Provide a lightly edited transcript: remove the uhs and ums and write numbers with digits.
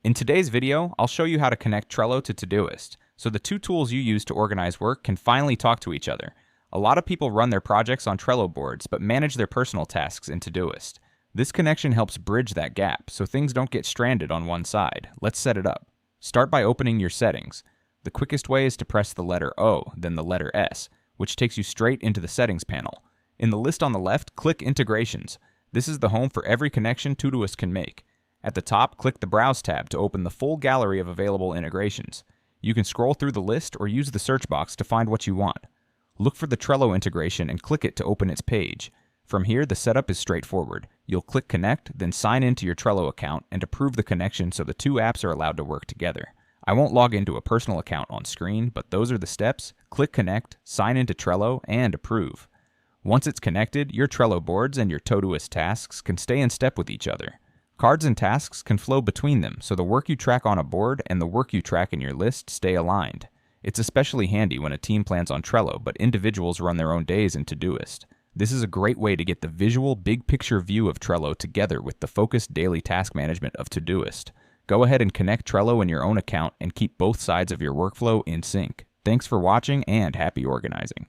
In today's video, I'll show you how to connect Trello to Todoist, so the two tools you use to organize work can finally talk to each other. A lot of people run their projects on Trello boards, but manage their personal tasks in Todoist. This connection helps bridge that gap, so things don't get stranded on one side. Let's set it up. Start by opening your settings. The quickest way is to press the letter O, then the letter S, which takes you straight into the settings panel. In the list on the left, click Integrations. This is the home for every connection Todoist can make. At the top, click the Browse tab to open the full gallery of available integrations. You can scroll through the list or use the search box to find what you want. Look for the Trello integration and click it to open its page. From here, the setup is straightforward. You'll click Connect, then sign into your Trello account and approve the connection so the two apps are allowed to work together. I won't log into a personal account on screen, but those are the steps. Click Connect, sign into Trello, and approve. Once it's connected, your Trello boards and your Todoist tasks can stay in step with each other. Cards and tasks can flow between them, so the work you track on a board and the work you track in your list stay aligned. It's especially handy when a team plans on Trello, but individuals run their own days in Todoist. This is a great way to get the visual, big-picture view of Trello together with the focused daily task management of Todoist. Go ahead and connect Trello in your own account and keep both sides of your workflow in sync. Thanks for watching and happy organizing.